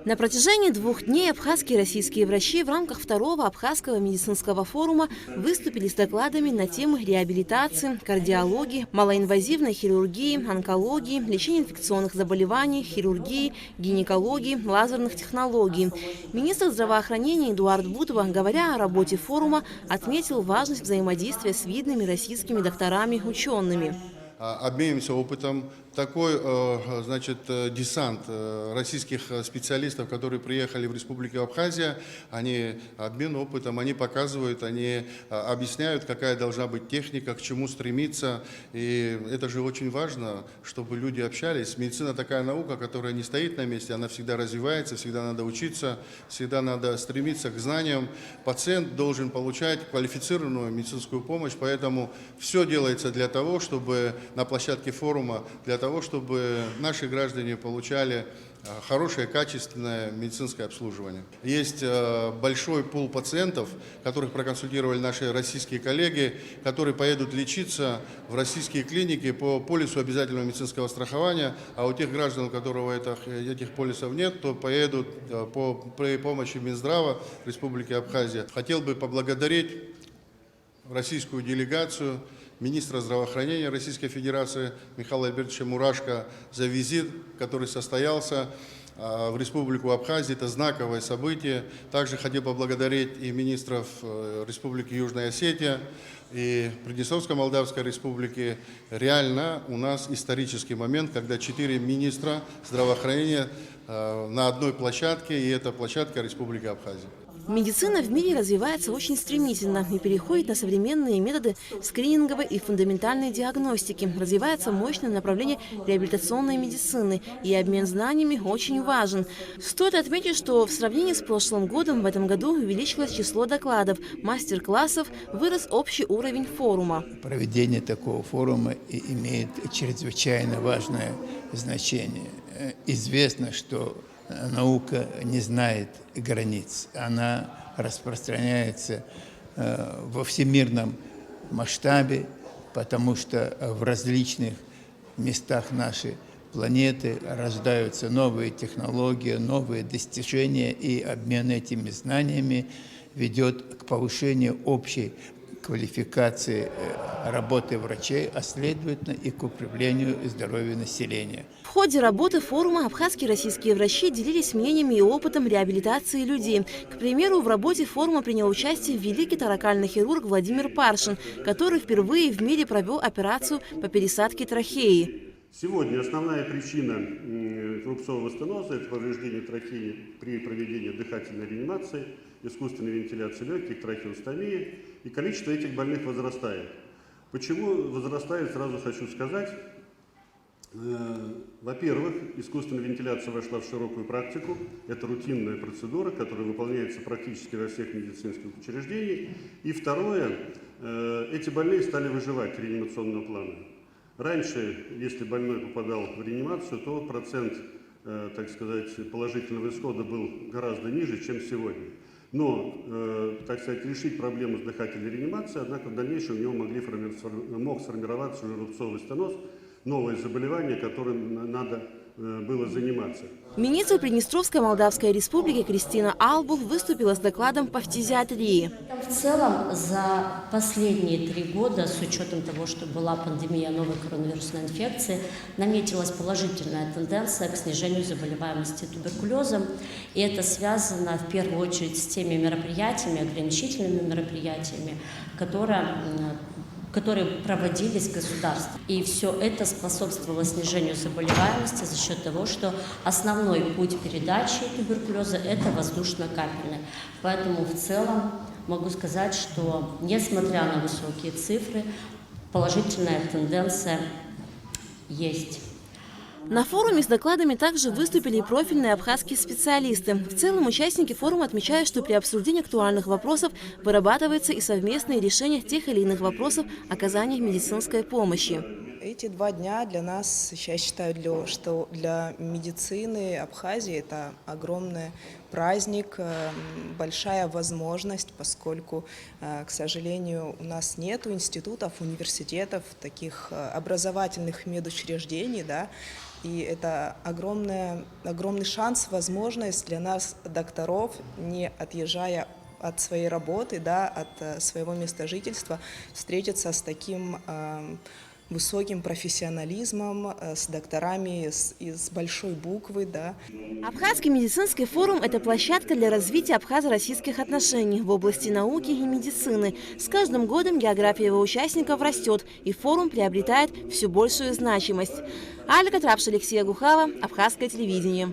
На протяжении 2 дней абхазские и российские врачи в рамках второго абхазского медицинского форума выступили с докладами на темы реабилитации, кардиологии, малоинвазивной хирургии, онкологии, лечения инфекционных заболеваний, хирургии, гинекологии, лазерных технологий. Министр здравоохранения Эдуард Бутова, говоря о работе форума, отметил важность взаимодействия с видными российскими докторами и учеными. Обменимся опытом. Такой, значит, десант российских специалистов, которые приехали в Республику Абхазия, они обмен опытом, они показывают, они объясняют, какая должна быть техника, к чему стремиться. И это же очень важно, чтобы люди общались. Медицина такая наука, которая не стоит на месте, она всегда развивается, всегда надо учиться, всегда надо стремиться к знаниям. Пациент должен получать квалифицированную медицинскую помощь, поэтому все делается для того, чтобы на площадке форума, для того, чтобы наши граждане получали хорошее, качественное медицинское обслуживание. Есть большой пул пациентов, которых проконсультировали наши российские коллеги, которые поедут лечиться в российские клиники по полису обязательного медицинского страхования, а у тех граждан, у которых этих полисов нет, то поедут при помощи Минздрава Республики Абхазия. Хотел бы поблагодарить российскую делегацию, министра здравоохранения Российской Федерации Михаила Альбертовича Мурашко за визит, который состоялся в Республику Абхазия. Это знаковое событие. Также хотел поблагодарить и министров Республики Южная Осетия и Приднестровско-Молдавской Республики. Реально у нас исторический момент, когда 4 министра здравоохранения на одной площадке, и это площадка Республики Абхазия. Медицина в мире развивается очень стремительно и переходит на современные методы скрининговой и фундаментальной диагностики. Развивается мощное направление реабилитационной медицины, и обмен знаниями очень важен. Стоит отметить, что в сравнении с прошлым годом в этом году увеличилось число докладов, мастер-классов, вырос общий уровень форума. Проведение такого форума имеет чрезвычайно важное значение. Известно, что наука не знает границ, она распространяется во всемирном масштабе, потому что в различных местах нашей планеты рождаются новые технологии, новые достижения, и обмен этими знаниями ведет к повышению общей квалификации работы врачей, а следовательно и к укреплению здоровья населения. В ходе работы форума абхазские и российские врачи делились мнениями и опытом реабилитации людей. К примеру, в работе форума принял участие великий торакальный хирург Владимир Паршин, который впервые в мире провел операцию по пересадке трахеи. Сегодня основная причина рубцового стеноза – это повреждение трахеи при проведении дыхательной реанимации, искусственной вентиляции легких, трахеостомии, и количество этих больных возрастает. Почему возрастает, сразу хочу сказать. Во-первых, искусственная вентиляция вошла в широкую практику. Это рутинная процедура, которая выполняется практически во всех медицинских учреждениях. И второе, эти больные стали выживать реанимационного плана. Раньше, если больной попадал в реанимацию, то процент, так сказать, положительного исхода был гораздо ниже, чем сегодня. Но, так сказать, решить проблему с дыхательной реанимацией, однако в дальнейшем у него мог сформироваться уже рубцовый стеноз, новое заболевание, которым надо было заниматься. Министр Приднестровской Молдавской Республики Кристина Албух выступила с докладом по фтизиатрии. В целом, за последние 3 года, с учетом того, что была пандемия новой коронавирусной инфекции, наметилась положительная тенденция к снижению заболеваемости туберкулезом. И это связано в первую очередь с теми мероприятиями, ограничительными мероприятиями, которые проводились государством. И все это способствовало снижению заболеваемости за счет того, что основной путь передачи туберкулеза – это воздушно-капельный. Поэтому в целом могу сказать, что несмотря на высокие цифры, положительная тенденция есть. На форуме с докладами также выступили и профильные абхазские специалисты. В целом, участники форума отмечают, что при обсуждении актуальных вопросов вырабатывается и совместные решения тех или иных вопросов оказания медицинской помощи. Эти 2 дня для нас, я считаю, что для медицины Абхазии это огромный праздник, большая возможность, поскольку, к сожалению, у нас нет институтов, университетов, таких образовательных медучреждений, да, И это огромный шанс, возможность для нас, докторов, не отъезжая от своей работы, да, от своего места жительства, встретиться с таким высоким профессионализмом, с докторами из большой буквы. Да. Абхазский медицинский форум – это площадка для развития абхазо-российских отношений в области науки и медицины. С каждым годом география его участников растет, и форум приобретает все большую значимость. Альга Трапш, Алексей Гухава, Абхазское телевидение.